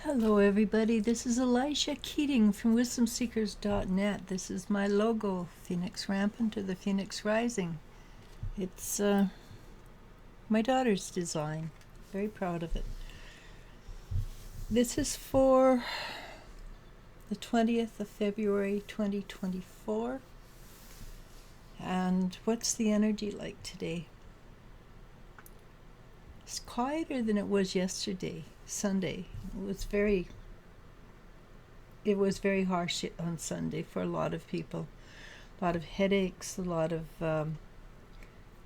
Hello everybody, this is Elisha Keating from wisdomseekers.net. This is my logo, Phoenix Rampant or the Phoenix Rising. It's my daughter's design. Very proud of it. This is for the 20th of February 2024. And what's the energy like today? It's quieter than it was yesterday, Sunday. It was very harsh on Sunday for a lot of people. A lot of headaches, a lot of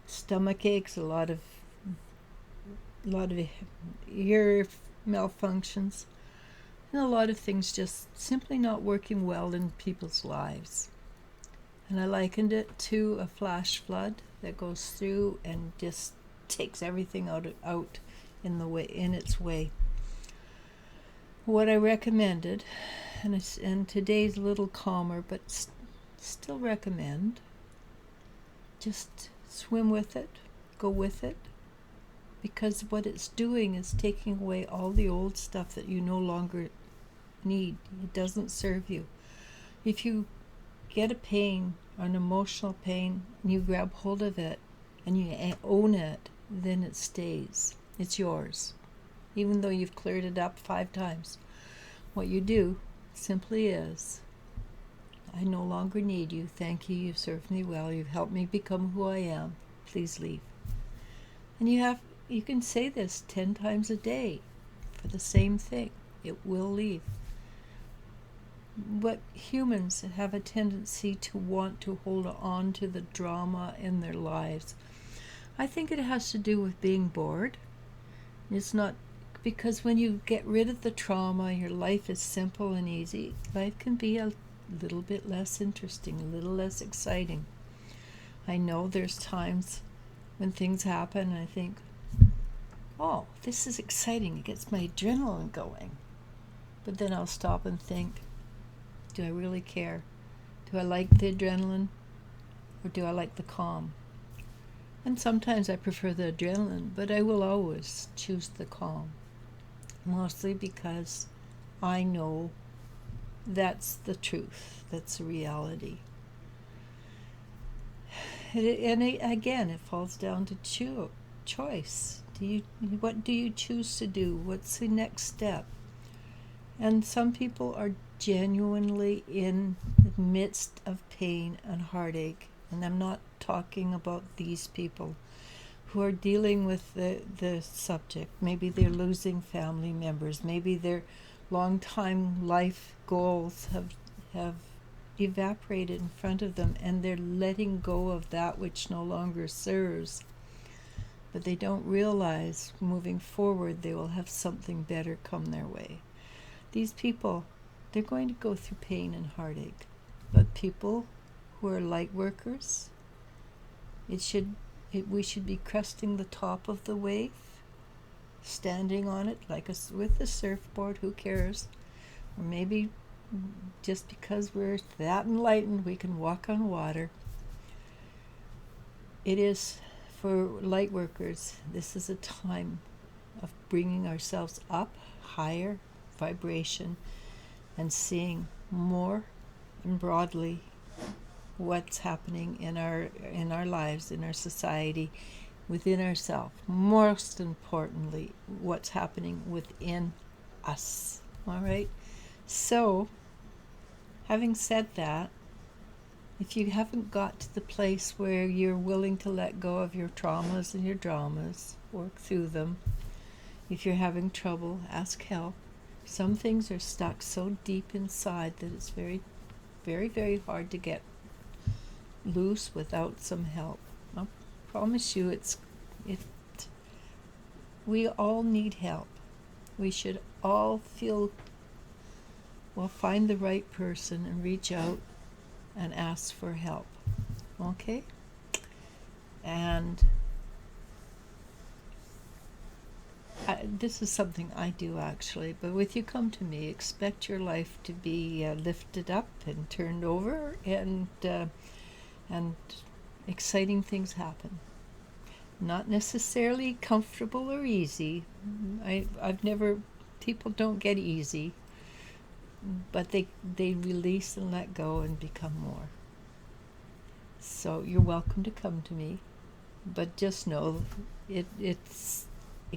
stomach aches, a lot of ear malfunctions, and a lot of things just simply not working well in people's lives. And I likened it to a flash flood that goes through and just takes everything out in its way. What I recommended, and today's a little calmer, but still recommend, just swim with it, go with it, because what it's doing is taking away all the old stuff that you no longer need. It doesn't serve you. If you get a pain, an emotional pain, and you grab hold of it and you own it, then it stays. It's yours. Even though you've cleared it up 5 times. What you do simply is, I no longer need you. Thank you. You've served me well. You've helped me become who I am. Please leave. And you can say this 10 times a day for the same thing. It will leave. But humans have a tendency to want to hold on to the drama in their lives. I think it has to do with being bored. It's not because when you get rid of the trauma, your life is simple and easy. Life can be a little bit less interesting, a little less exciting. I know there's times when things happen and I think, oh, this is exciting. It gets my adrenaline going. But then I'll stop and think, do I really care? Do I like the adrenaline or do I like the calm? And sometimes I prefer the adrenaline, but I will always choose the calm. Mostly because I know that's the truth, that's the reality. And again, it falls down to choice. What do you choose to do? What's the next step? And some people are genuinely in the midst of pain and heartache. And I'm not talking about these people who are dealing with the subject. Maybe they're losing family members. Maybe their long-time life goals have evaporated in front of them and they're letting go of that which no longer serves. But they don't realize moving forward they will have something better come their way. These people, they're going to go through pain and heartache. But people who are light workers, we should be cresting the top of the wave, standing on it with a surfboard, who cares? Or maybe just because we're that enlightened, we can walk on water. It is for light workers, this is a time of bringing ourselves up, higher vibration, and seeing more and broadly what's happening in our lives, in our society, within ourselves. Most importantly, what's happening within us. All right? So, having said that, if you haven't got to the place where you're willing to let go of your traumas and your dramas, work through them. If you're having trouble, ask help. Some things are stuck so deep inside that it's very, very, very hard to get loose without some help. I promise you, we all need help. We should all find the right person and reach out and ask for help. Okay? And this is something I do actually, but with you come to me, expect your life to be lifted up and turned over, and exciting things happen. Not necessarily comfortable or easy. I've never People don't get easy, but they release and let go and become more. So you're welcome to come to me, but just know it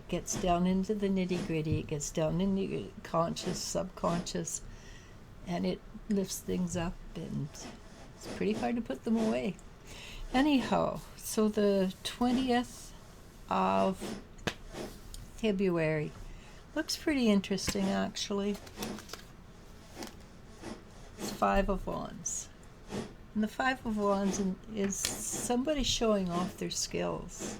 gets down into the nitty-gritty. It gets down into your conscious, subconscious, and it lifts things up, and it's pretty hard to put them away. Anyhow, so the 20th of February looks pretty interesting, actually. It's Five of Wands. And the Five of Wands is somebody showing off their skills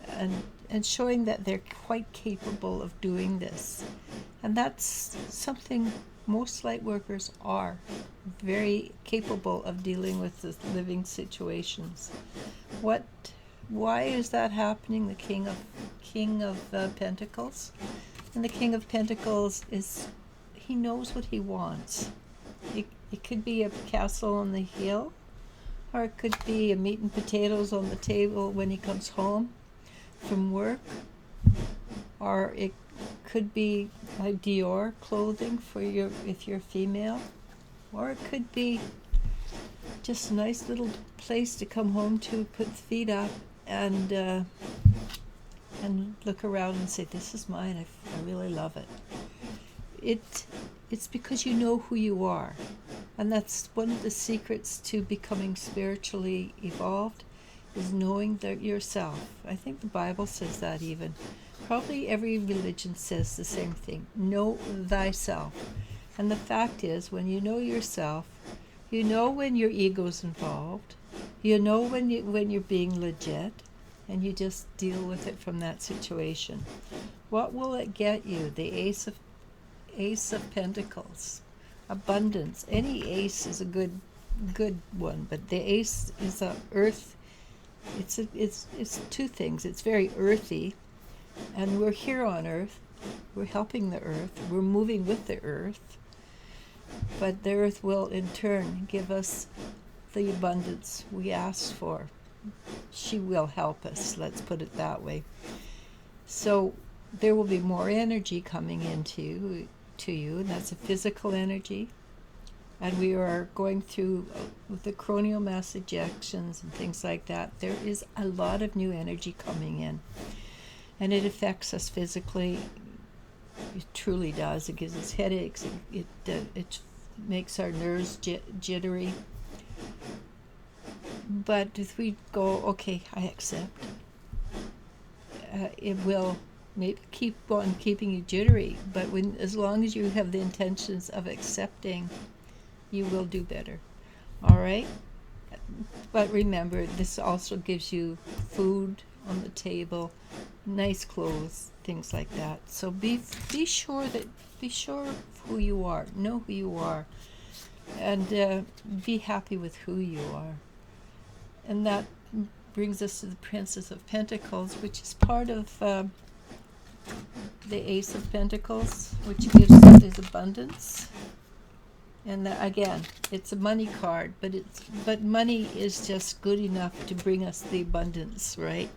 and showing that they're quite capable of doing this. And that's something most light workers are very capable of dealing with the living situations. Why is that happening? The King of Pentacles, and the King of Pentacles he knows what he wants. It could be a castle on the hill, or it could be a meat and potatoes on the table when he comes home from work, or it could be like Dior clothing if you're female, or it could be just a nice little place to come home to, put the feet up, and look around and say, "This is mine. I really love it." It's because you know who you are, and that's one of the secrets to becoming spiritually evolved, is knowing that yourself. I think the Bible says that even. Probably every religion says the same thing. Know thyself. And the fact is, when you know yourself, you know when your ego's involved, you know when you're being legit, and you just deal with it from that situation. What will it get you? The Ace of Pentacles. Abundance. Any ace is a good one, but the ace is a earth. It's two things. It's very earthy, and we're here on earth. We're helping the earth. We're moving with the earth. But the earth will in turn give us the abundance we asked for. She will help us, let's put it that way. So there will be more energy coming into you, and that's a physical energy. And we are going through with the coronial mass ejections and things like that. There is a lot of new energy coming in, and it affects us physically. It truly does. It gives us headaches. It makes our nerves jittery. But if we go, okay, I accept, it will maybe keep on keeping you jittery. But as long as you have the intentions of accepting, you will do better. All right? But remember, this also gives you food on the table, nice clothes, things like that. So be sure of who you are, know who you are, and be happy with who you are. And that brings us to the Princess of Pentacles, which is part of the Ace of Pentacles, which gives us abundance. And again, it's a money card, but money is just good enough to bring us the abundance, right?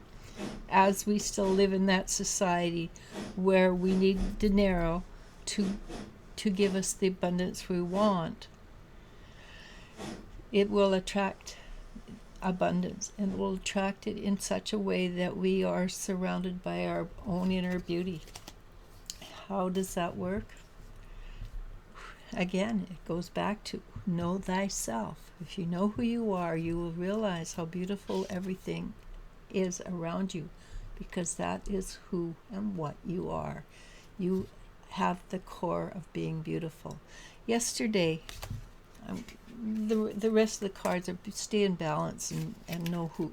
As we still live in that society where we need dinero to give us the abundance we want, it will attract abundance, and will attract it in such a way that we are surrounded by our own inner beauty. How does that work? Again, it goes back to know thyself. If you know who you are, you will realize how beautiful everything is around you, because that is who and what you are. You have the core of being beautiful. Yesterday, the rest of the cards are stay in balance and know who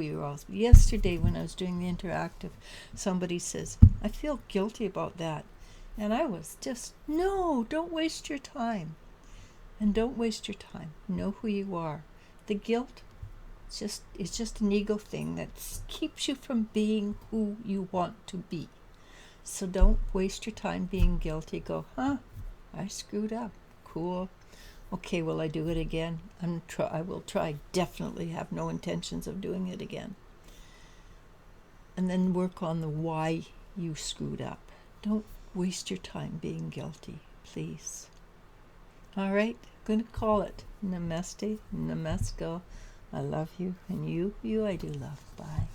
you are. Yesterday, when I was doing the interactive, somebody says, "I feel guilty about that." And I was just, no, don't waste your time. And don't waste your time. Know who you are. The guilt, it's just an ego thing that keeps you from being who you want to be. So don't waste your time being guilty. Go, I screwed up. Cool. Okay, will I do it again? I will try. Definitely have no intentions of doing it again. And then work on the why you screwed up. Don't waste your time being guilty, please. All right, I'm going to call it. Namaste, namaskar. I love you, and you I do love. Bye.